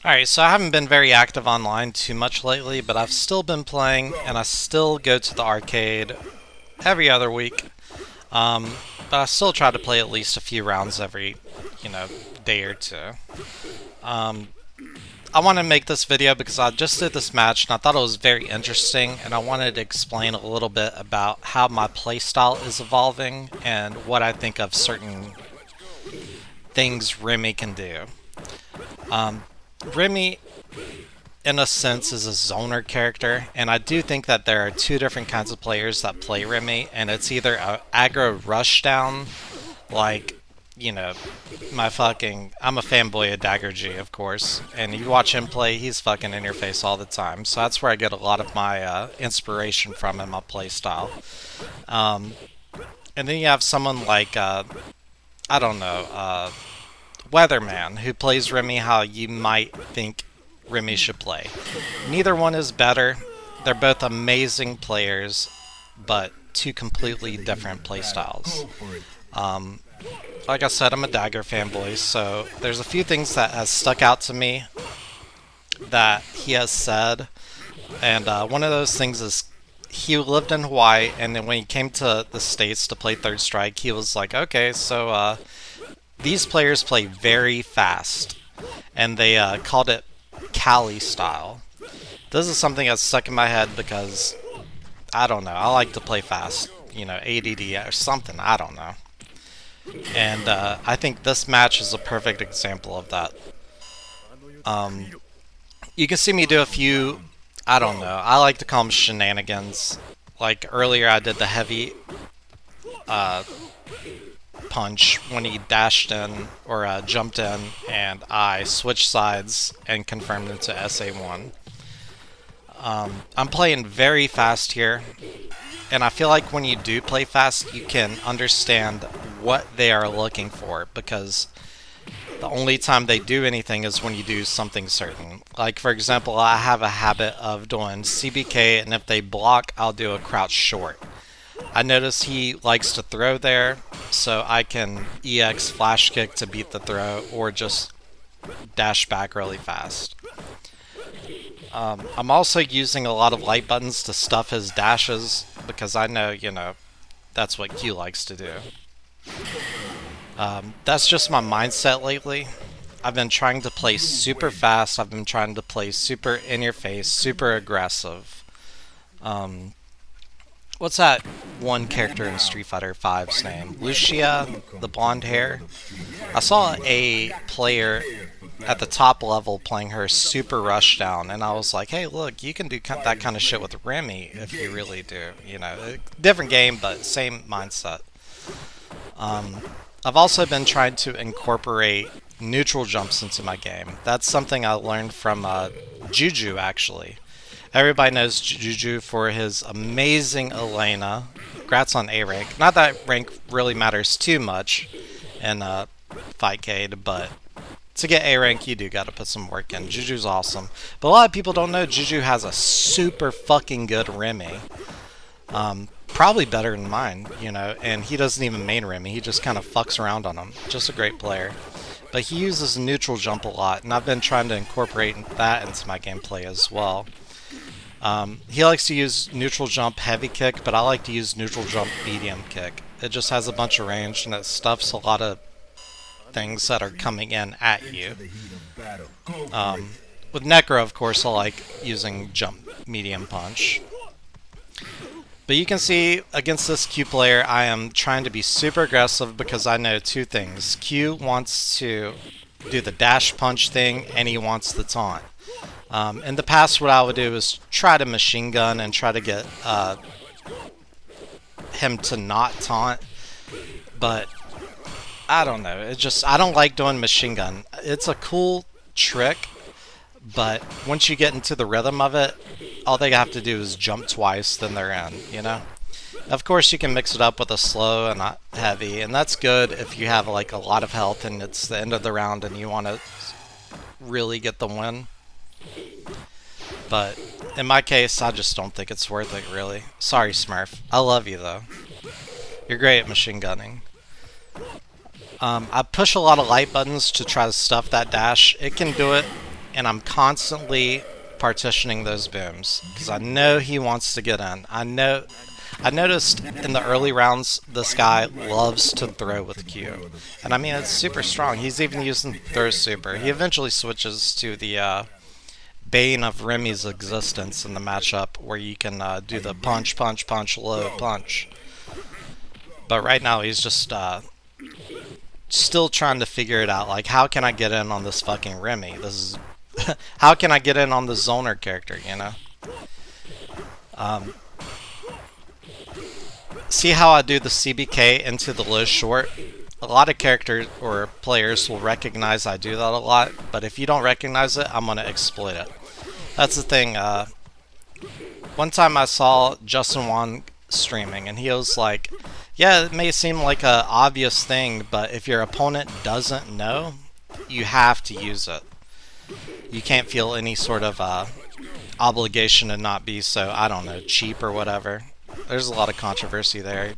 Alright, so I haven't been very active online too much lately, but I've still been playing, and I still go to the arcade every other week. Um, but I still try to play at least a few rounds every, you know, day or two. Um, I want to make this video because I just did this match and I thought it was very interesting, and I wanted to explain a little bit about how my playstyle is evolving and what I think of certain things Remy can do. Um, Remy, in a sense, is a zoner character, and I do think that there are two different kinds of players that play Remy, and it's either a aggro rushdown, like, you know, I'm a fanboy of Dagger G, of course, and you watch him play, he's fucking in your face all the time, so that's where I get a lot of my inspiration from in my playstyle. Um, and then you have someone like, I don't know, Weatherman, who plays Remy how you might think Remy should play. Neither one is better. They're both amazing players, but two completely different playstyles. Um, like I said, I'm a Dagger fanboy, so there's a few things that has stuck out to me that he has said, and one of those things is he lived in Hawaii, and then when he came to the States to play Third Strike, he was like, okay, so these players play very fast, and they called it Cali style. This is something that's stuck in my head because I don't know. I like to play fast, ADD or something. I don't know. And I think this match is a perfect example of that. Um, you can see me do a few. I don't know. I like to call them shenanigans. Like earlier, I did the heavy uh, punch when he dashed in or jumped in, and I switched sides and confirmed into SA1. I'm playing very fast here, and I feel like when you do play fast, you can understand what they are looking for, because the only time they do anything is when you do something certain. Like, for example, I have a habit of doing CBK, and if they block, I'll do a crouch short. I notice he likes to throw there, so I can EX flash kick to beat the throw, or just dash back really fast. I'm also using a lot of light buttons to stuff his dashes, because I know, that's what Q likes to do. That's just my mindset lately. I've been trying to play super fast, I've been trying to play super in your face, super aggressive. Um, What's that one character in Street Fighter V's name? Lucia, the blonde hair? I saw a player at the top level playing her super rushdown, and I was like, hey, look, you can do that kind of shit with Remy if you really do. Different game, but same mindset. I've also been trying to incorporate neutral jumps into my game. That's something I learned from Juju, actually. Everybody knows Juju for his amazing Elena. Congrats on A rank. Not that rank really matters too much in Fightcade, but to get A rank, you do gotta put some work in. Juju's awesome. But a lot of people don't know Juju has a super fucking good Remy. Probably better than mine, and he doesn't even main Remy. He just kind of fucks around on him. Just a great player. But he uses neutral jump a lot, and I've been trying to incorporate that into my gameplay as well. He likes to use neutral jump heavy kick, but I like to use neutral jump medium kick. It just has a bunch of range, and it stuffs a lot of things that are coming in at you. With Necro, of course, I like using jump medium punch. But you can see against this Q player, I am trying to be super aggressive because I know two things. Q wants to do the dash punch thing, and he wants the taunt. In the past, what I would do is try to machine gun and try to get him to not taunt, but I don't know. I don't like doing machine gun. It's a cool trick, but once you get into the rhythm of it, all they have to do is jump twice, then they're in, Of course, you can mix it up with a slow and a heavy, and that's good if you have like a lot of health and it's the end of the round and you want to really get the win. But in my case, I just don't think it's worth it, really. Sorry, Smurf. I love you, though. You're great at machine gunning. I push a lot of light buttons to try to stuff that dash. It can do it. and I'm constantly partitioning those booms because I know he wants to get in. I noticed in the early rounds this guy loves to throw with Q, and I mean it's super strong. He's even using throw super. He eventually switches to the bane of Remy's existence in the matchup where you can do the punch, punch, punch, low punch. But right now he's just still trying to figure it out. Like, how can I get in on this fucking Remy? This is how can I get in on the zoner character, you know? See how I do the CBK into the low short? A lot of characters or players will recognize I do that a lot, but if you don't recognize it, I'm gonna exploit it. That's the thing. One time I saw Justin Wan streaming, and he was like, yeah, it may seem like a obvious thing, but if your opponent doesn't know, you have to use it. You can't feel any sort of obligation to not be so, I don't know, cheap or whatever. There's a lot of controversy there.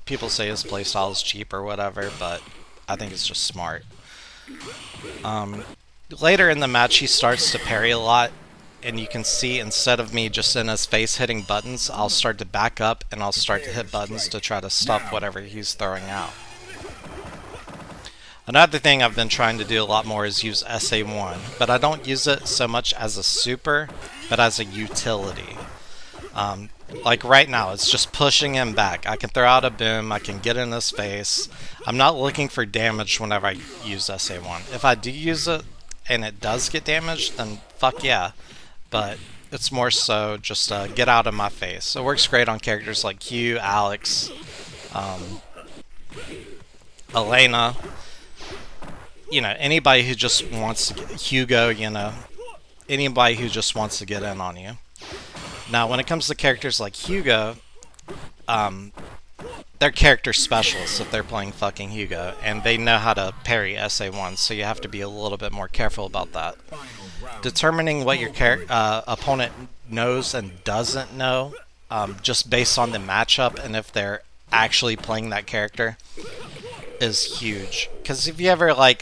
People say his playstyle is cheap or whatever, but I think it's just smart. Later in the match, he starts to parry a lot, and you can see instead of me just in his face hitting buttons, I'll start to back up and I'll start to hit buttons to try to stuff whatever he's throwing out. Another thing I've been trying to do a lot more is use SA1, but I don't use it so much as a super, but as a utility. Like right now, it's just pushing him back. I can throw out a boom, I can get in his face. I'm not looking for damage whenever I use SA1. If I do use it and it does get damaged, then fuck yeah. But it's more so just get out of my face. It works great on characters like Q, Alex, Elena. You know, anybody who just wants to get Hugo, you know, anybody who just wants to get in on you. Now, when it comes to characters like Hugo, they're character specialists if they're playing fucking Hugo, and they know how to parry SA1, so you have to be a little bit more careful about that. Determining what your opponent knows and doesn't know, just based on the matchup and if they're actually playing that character, is huge. Because if you ever like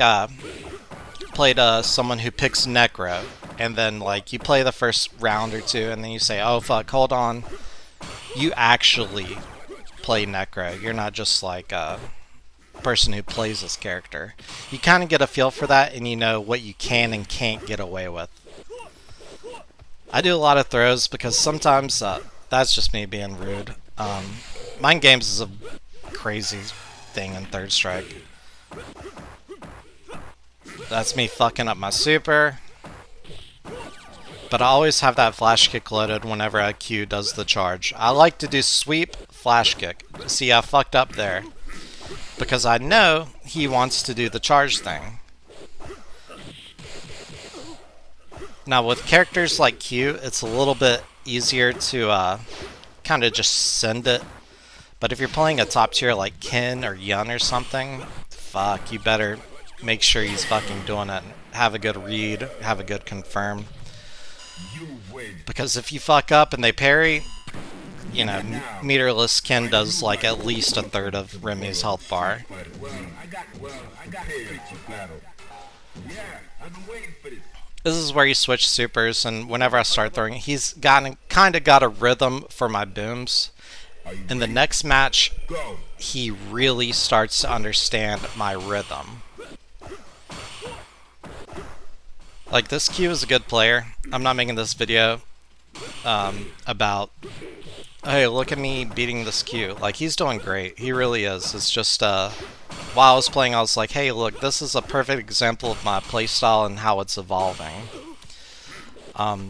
played someone who picks Necro, and then like you play the first round or two, and then you say, "Oh fuck, hold on," you actually play Necro. You're not just like a person who plays this character. You kind of get a feel for that, and you know what you can and can't get away with. I do a lot of throws because sometimes that's just me being rude. Mind games is a crazy thing in Third Strike. That's me fucking up my super. But I always have that flash kick loaded whenever a Q does the charge. I like to do sweep, flash kick. See, I fucked up there. Because I know he wants to do the charge thing. Now with characters like Q, it's a little bit easier to kind of just send it. But if you're playing a top tier like Ken or Yun or something, fuck, you better make sure he's fucking doing it. Have a good read, have a good confirm. Because if you fuck up and they parry, you know, meterless Ken does like at least a third of Remy's health bar. This is where you switch supers, and whenever I start throwing, he's kind of got a rhythm for my booms. In the next match, he really starts to understand my rhythm. Like, this Q is a good player. I'm not making this video about, hey, look at me beating this Q. Like, he's doing great. He really is. It's just, while I was playing, I was like, hey, look, this is a perfect example of my playstyle and how it's evolving. I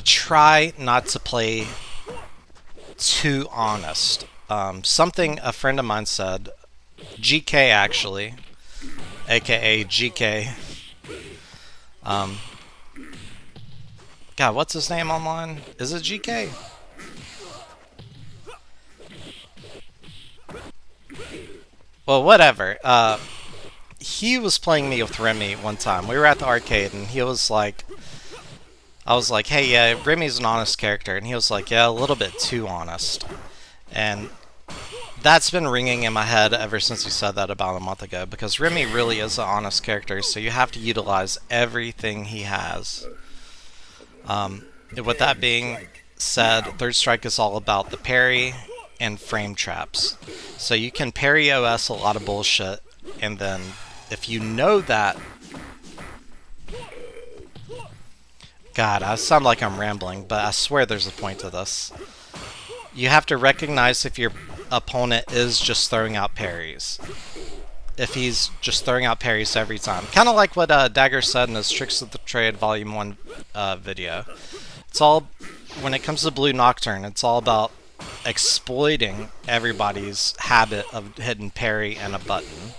try not to play too honest. Something a friend of mine said, GK actually, aka GK. God, what's his name online? Is it GK? Well, whatever. He was playing me with Remy one time. We were at the arcade, and he was like, I was like, hey, yeah, Remy's an honest character. And he was like, yeah, a little bit too honest. And that's been ringing in my head ever since you said that about a month ago, because Remy really is an honest character, so you have to utilize everything he has. With that being said, Third Strike is all about the parry and frame traps. So you can parry OS a lot of bullshit, and then if you know that... God, I sound like I'm rambling, but I swear there's a point to this. You have to recognize if your opponent is just throwing out parries. If he's just throwing out parries every time. Kind of like what Dagger said in his Tricks of the Trade Volume 1 video. It's all, when it comes to Blue Nocturne, it's all about exploiting everybody's habit of hitting parry and a button.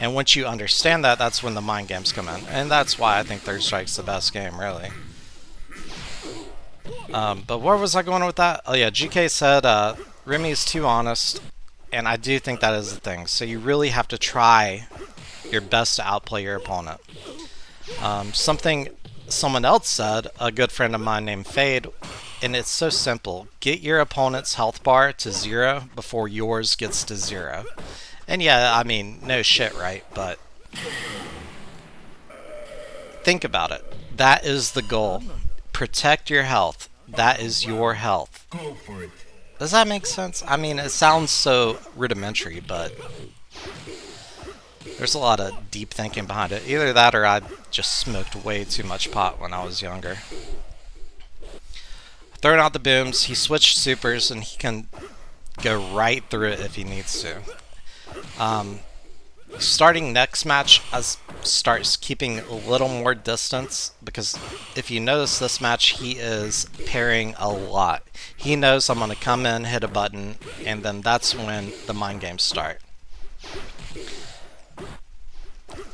And once you understand that, that's when the mind games come in. And that's why I think Third Strike's the best game, really. But where was I going with that? Oh yeah, GK said Remy's too honest, and I do think that is the thing. So you really have to try your best to outplay your opponent. Something someone else said, a good friend of mine named Fade, and it's so simple. Get your opponent's health bar to 0 before yours gets to 0. And yeah, I mean, no shit, right? But think about it. That is the goal. Protect your health. That is your health. Go for it. Does that make sense? I mean, it sounds so rudimentary, but there's a lot of deep thinking behind it. Either that or I just smoked way too much pot when I was younger. Throwing out the booms, he switched supers and he can go right through it if he needs to. Starting next match, I starts keeping a little more distance, because if you notice this match, he is parrying a lot. He knows I'm going to come in, hit a button, and then that's when the mind games start.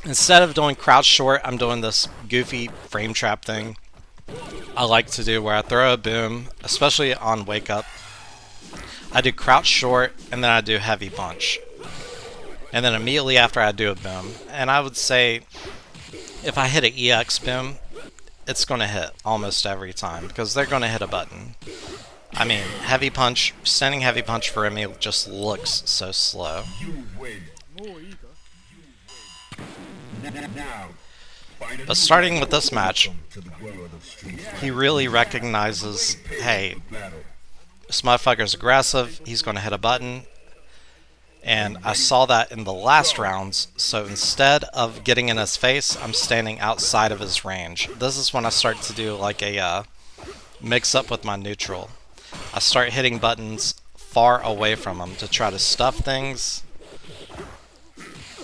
Instead of doing crouch short, I'm doing this goofy frame trap thing I like to do, where I throw a boom, especially on wake up. I do crouch short, and then I do heavy punch. And then immediately after I do a boom. And I would say, if I hit an EX boom, it's going to hit almost every time, because they're going to hit a button. I mean, heavy punch, standing heavy punch for Remy just looks so slow. You win. Now, But starting with this match, he really recognizes, hey, this motherfucker's aggressive, he's going to hit a button. And I saw that in the last rounds, so instead of getting in his face, I'm standing outside of his range. This is when I start to do like a mix up with my neutral. I start hitting buttons far away from him to try to stuff things,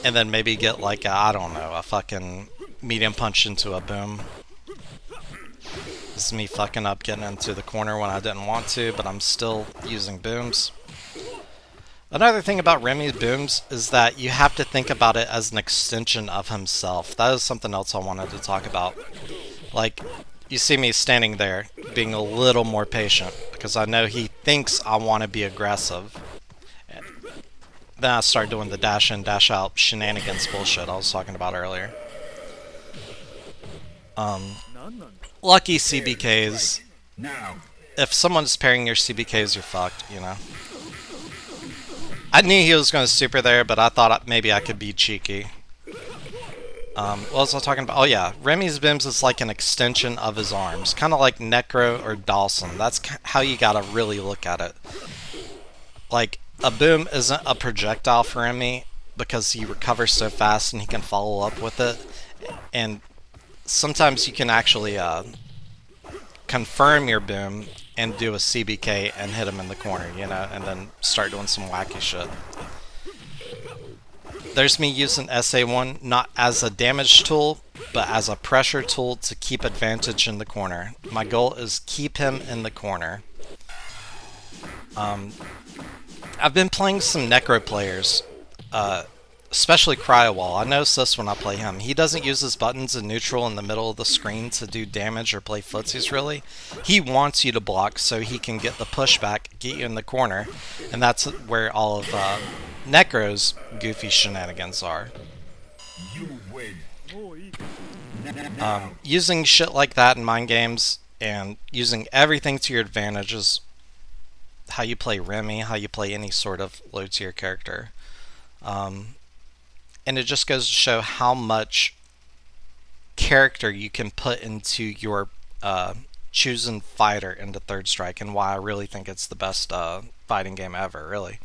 and then maybe get like I don't know, a fucking medium punch into a boom. This is me fucking up getting into the corner when I didn't want to, but I'm still using booms. Another thing about Remy's booms is that you have to think about it as an extension of himself. That is something else I wanted to talk about. Like, you see me standing there, being a little more patient, because I know he thinks I want to be aggressive. Then I start doing the dash in, dash out shenanigans bullshit I was talking about earlier. Lucky CBKs. If someone's pairing your CBKs, you're fucked, you know. I knew he was going to super there, but I thought maybe I could be cheeky. What was I talking about? Oh yeah, Remy's booms is like an extension of his arms. Kind of like Necro or Dawson. That's how you gotta really look at it. Like, a boom isn't a projectile for Remy, because he recovers so fast and he can follow up with it. And sometimes you can actually confirm your boom and do a CBK and hit him in the corner, you know, and then start doing some wacky shit. There's me using SA1 not as a damage tool, but as a pressure tool to keep advantage in the corner. My goal is keep him in the corner. I've been playing some Necro players, especially Cryowall. I notice this when I play him. He doesn't use his buttons in neutral in the middle of the screen to do damage or play footsies, really. He wants you to block so he can get the pushback, get you in the corner, and that's where all of Necro's goofy shenanigans are. Using shit like that in mind games and using everything to your advantage is how you play Remy, how you play any sort of low tier character. And it just goes to show how much character you can put into your chosen fighter into Third Strike, and why I really think it's the best fighting game ever, really.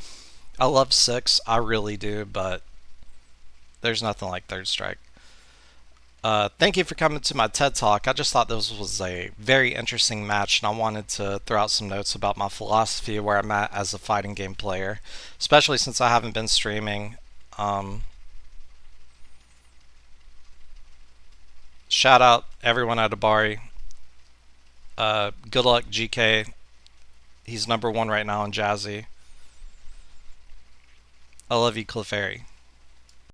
I love 6, I really do, but there's nothing like Third Strike. Thank you for coming to my TED Talk. I just thought this was a very interesting match, and I wanted to throw out some notes about my philosophy, where I'm at as a fighting game player, especially since I haven't been streaming. Shout out everyone at Abari. Good luck, GK. He's #1 right now in Jazzy. I love you, Clefairy.